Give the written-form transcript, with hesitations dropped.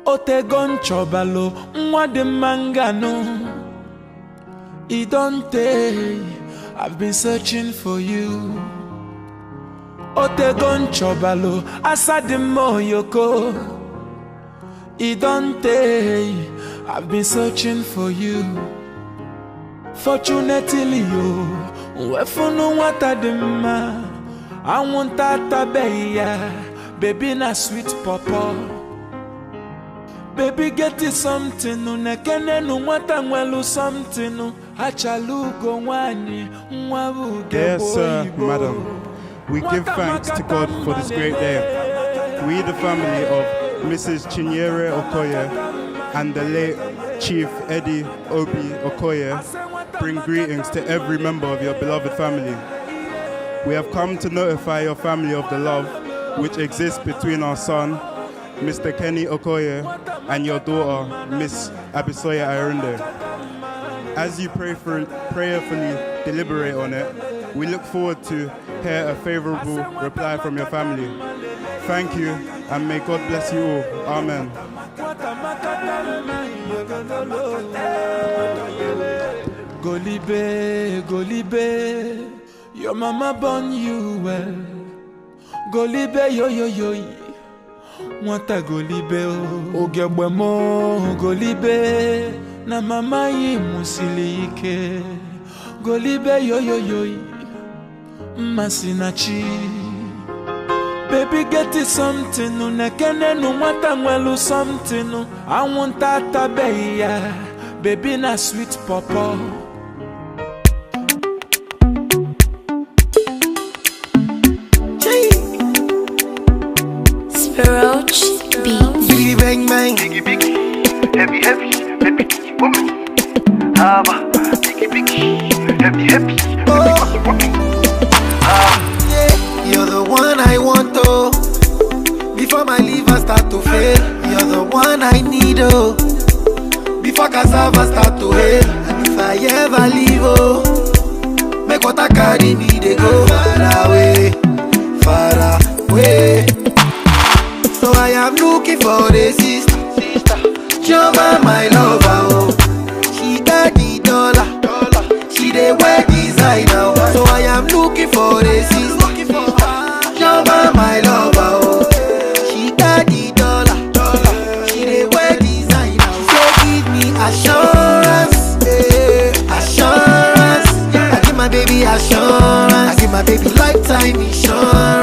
Otegon chobalo, mwade mangano. Idonte, I've been searching for you. Otegon chobalo, asadimo yoko. Idonte, I've been searching for you. Fortunately, you, wefunu watadima. I want that baby na sweet papa. Baby get it something no nekene no wata nwelu something no achalugo nwani nwabu. Dear sir, madam, we give thanks to God for this great day. We, the family of Mrs. Chinyere Okoye and the late Chief Eddie Obi Okoye, bring greetings to every member of your beloved family. We have come to notify your family of the love which exists between our son, Mr. Kenny Okoye, and your daughter, Miss Abisoya Ayerunde. As you prayerfully deliberate on it, we look forward to hear a favorable reply from your family. Thank you, and may God bless you all. Amen. Golibe, Golibe, your mama born you well. Golibe, yo yo yo. Mwata Golibe o ogebwemo Golibe na mama yi musilike Golibe yo yo yo masinachi. Baby get it something no nekene no mwata nwelu something no I want that baby na sweet papa. Roach Beats. Biggie bang bang, biggie biggie, heavy heavy, baby woman. Haba, biggie biggie, heavy heavy, yeah, you're the one I want, oh. Before my liver start to fail, you're the one I need, oh. Before cassava start to hail, and if I ever leave, oh, make what I carry me, they go far away, far away. So I am looking for a sister, Jova my lover, oh. She got the dollar, she dey wear designer, oh. So I am looking for a sister, Jova my lover, oh. She got the dollar, she dey wear designer. She say give me assurance, assurance. I give my baby assurance, I give my baby lifetime insurance.